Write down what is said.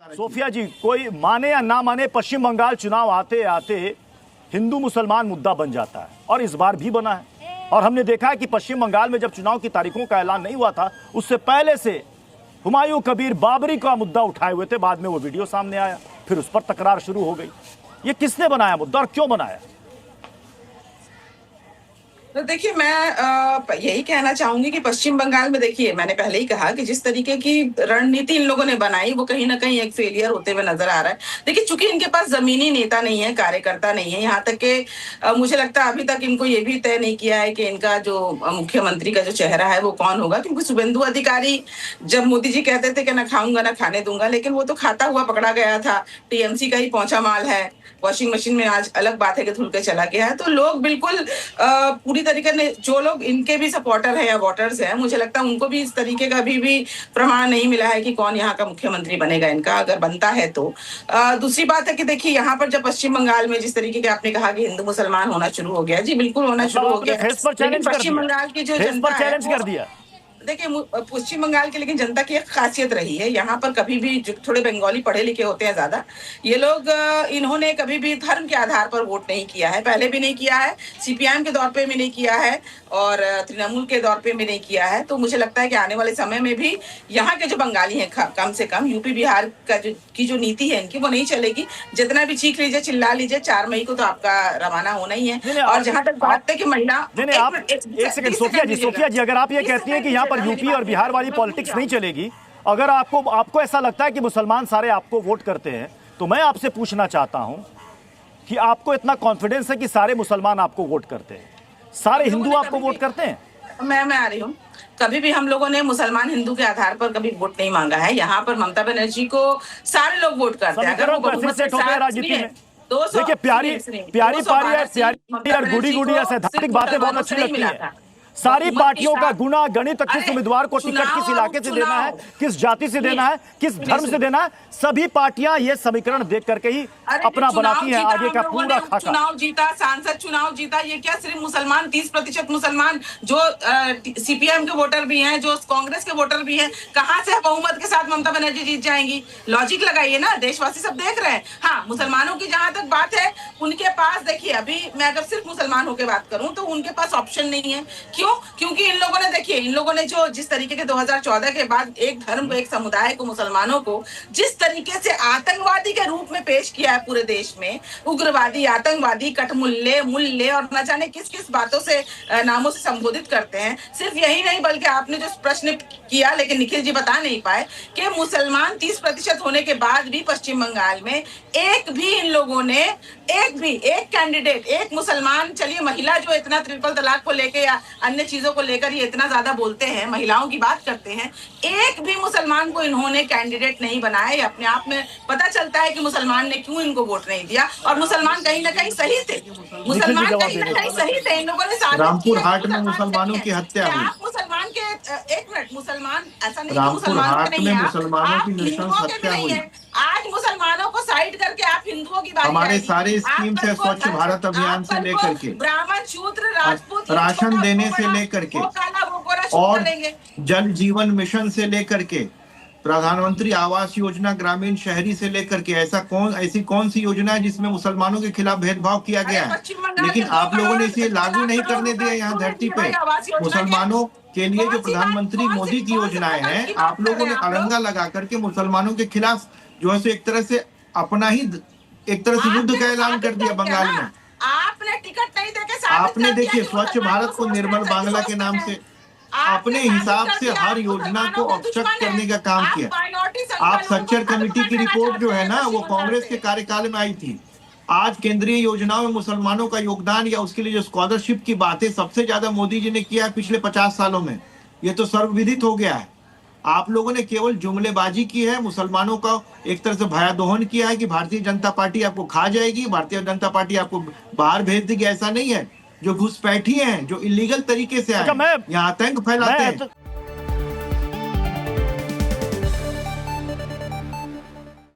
Sophia जी, कोई माने या ना माने, पश्चिम बंगाल चुनाव आते आते हिंदू मुसलमान मुद्दा बन जाता है और इस बार भी बना है। और हमने देखा है कि पश्चिम बंगाल में जब चुनाव की तारीखों का ऐलान नहीं हुआ था, उससे पहले से हुमायूं कबीर बाबरी का मुद्दा उठाए हुए थे। बाद में वो वीडियो सामने आया, फिर उस पर तकरार शुरू हो गई। ये किसने बनाया मुद्दा और क्यों बनाया? तो देखिए, मैं यही कहना चाहूंगी कि पश्चिम बंगाल में, देखिए मैंने पहले ही कहा कि जिस तरीके की रणनीति इन लोगों ने बनाई वो कहीं ना कहीं एक फेलियर होते हुए नजर आ रहा है। देखिए, चूंकि इनके पास जमीनी नेता नहीं है, कार्यकर्ता नहीं है, यहाँ तक कि मुझे लगता है अभी तक इनको ये भी तय नहीं किया है कि इनका जो मुख्यमंत्री का जो चेहरा है वो कौन होगा। क्योंकि शुभेंदु अधिकारी जब मोदी जी कहते थे कि ना खाऊंगा ना खाने दूंगा, लेकिन वो तो खाता हुआ पकड़ा गया था। टीएमसी का ही पहुंचा माल है, वॉशिंग मशीन में आज अलग बात है कि धुल के चला गया है। तो लोग बिल्कुल पूरी तरीके से, जो लोग इनके भी सपोर्टर है या वोटर्स हैं, मुझे लगता है उनको भी इस तरीके का अभी भी प्रमाण नहीं मिला है कि कौन यहाँ का मुख्यमंत्री बनेगा इनका, अगर बनता है तो। दूसरी बात है कि देखिए, यहाँ पर जब पश्चिम बंगाल में जिस तरीके के आपने कहा कि हिंदू मुसलमान होना शुरू हो गया, जी बिल्कुल होना शुरू हो गया, लेकिन पश्चिम बंगाल की जो जनता है, चैलेंज कर दिया। देखिए, पश्चिम बंगाल की लेकिन जनता की एक खासियत रही है, यहाँ पर कभी भी जो थोड़े बंगाली पढ़े लिखे होते हैं ज्यादा, ये लोग इन्होंने कभी भी धर्म के आधार पर वोट नहीं किया है, पहले भी नहीं किया है, सीपीएम के दौर पे भी नहीं किया है और तृणमूल के दौर पे भी नहीं किया है। तो मुझे लगता है कि आने वाले समय में भी यहाँ के जो बंगाली हैं, कम से कम यूपी बिहार का जो नीति है इनकी, वो नहीं चलेगी। जितना भी चीख लीजिए, चिल्ला लीजिए, 4 मई को तो आपका रवाना होना ही है। और जहां तक बात है कि महिला, एक सेकंड सोफिया जी, अगर आप ये कहती हैं कि यहाँ पर यूपी और बिहार वाली पॉलिटिक्स नहीं चलेगी, अगर आपको ऐसा लगता है कि मुसलमान सारे आपको वोट करते हैं, तो मैं आपसे पूछना चाहता हूं कि आपको इतना कॉन्फिडेंस है कि सारे मुसलमान आपको वोट करते हैं, सारे हिंदू आपको वोट करते हैं? मैं आ रही हूँ। कभी भी हम लोगों ने मुसलमान हिंदू के आधार पर कभी वोट नहीं मांगा है। यहाँ पर ममता बनर्जी को सारे लोग वोट करते हैं। अगर वो बहुमत के साथ राजनीति में, 200 देखिए, प्यारी और गुड़ी या सैद्धांतिक बातें बहुत अच्छी लगती है। सारी पार्टियों का गुना गणित, किस उम्मीदवार को टिकट किस इलाके से देना है, किस जाति से देना है, किस धर्म से देना है, सभी पार्टियां ये समीकरण देख करके ही अपना बनाती हैं आगे का पूरा खाका। चुनाव जीता, सांसद चुनाव जीता, ये क्या सिर्फ मुसलमान, 30% मुसलमान जो सीपीएम के वोटर भी हैं, जो कांग्रेस के वोटर भी हैं, कहां से बहुमत के साथ ममता बनर्जी जीत जाएंगी? लॉजिक लगाइए ना, देशवासी सब देख रहे हैं। हाँ, मुसलमानों की जहां तक बात है, उनके पास देखिए, अभी मैं अगर सिर्फ मुसलमानों की बात करूं तो उनके पास ऑप्शन नहीं है। क्योंकि इन लोगों ने, देखिए, इन लोगों ने जो जिस तरीके के 2014 के बाद एक धर्म को, एक समुदाय को, मुसलमानों को जिस तरीके से आतंकवादी के रूप में पेश किया है पूरे देश में, उग्रवादी, आतंकवादी, कटमुल्ले, मुल्ले और न जाने किस किस बातों से, नामों से संबोधित करते हैं। सिर्फ यही नहीं, बल्कि आपने जो प्रश्न किया लेकिन निखिल जी बता नहीं पाए कि मुसलमान 30% होने के बाद भी पश्चिम बंगाल में एक भी इन लोगों ने, एक कैंडिडेट, एक मुसलमान, चलिए महिला जो इतना ट्रिपल तलाक को लेके या अन्य चीजों को लेकर ये इतना ज्यादा बोलते हैं, महिलाओं की बात करते हैं, एक भी मुसलमान को इन्होंने कैंडिडेट नहीं बनाया। अपने आप में पता चलता है कि मुसलमान ने क्यों इनको वोट नहीं दिया। और मुसलमान कहीं ना कहीं सही थे, मुसलमान कहीं ना कहीं सही थे। इन लोगों ने रामपुर हाट में मुसलमानों की हत्या हुई। मुसलमान के, एक मिनट, मुसलमान ऐसा नहीं, रामपुर हाट में मुसलमानों की नृशंस हत्या हुई। आज मुसलमानों को साइड करके आप हिंदुओं की बात, हमारे सारे स्कीम से, स्वच्छ भारत अभियान से लेकर के, ब्राह्मण, शूद्र, राजपूत, राशन देने से लेकर के, और जल जीवन मिशन से लेकर के, प्रधानमंत्री आवास योजना ग्रामीण शहरी से लेकर के, ऐसी कौन सी योजना है जिसमें मुसलमानों के खिलाफ भेदभाव किया गया है? लेकिन आप लोगों ने इसे लागू नहीं करने दिया। यहाँ धरती पे मुसलमानों के लिए जो प्रधानमंत्री मोदी की योजनाएं हैं, आप लोगों ने अड़ंगा लगा करके मुसलमानों के खिलाफ जो है एक तरह से अपना ही, एक तरह से युद्ध का ऐलान कर दिया बंगाल में। आपने टिकट नहीं देके, आपने देखिए, स्वच्छ भारत को निर्मल बांग्ला के नाम से अपने हिसाब से हर योजना को औपचारिक करने का काम किया। आप सच्चर कमेटी की रिपोर्ट जो है ना, वो कांग्रेस के कार्यकाल में आई थी। आज केंद्रीय योजनाओं में मुसलमानों का योगदान या उसके लिए जो स्कॉलरशिप की बातें सबसे ज्यादा मोदी जी ने किया है पिछले 50 सालों में, ये तो सर्वविदित हो गया है। आप लोगों ने केवल जुमलेबाजी की है, मुसलमानों का एक तरह से भयादोहन किया है कि भारतीय जनता पार्टी आपको खा जाएगी, भारतीय जनता पार्टी आपको बाहर भेज देगी। ऐसा नहीं है। जो घुसपैठी हैं, जो इलीगल तरीके से आए, यहाँ आतंक फैलाते हैं,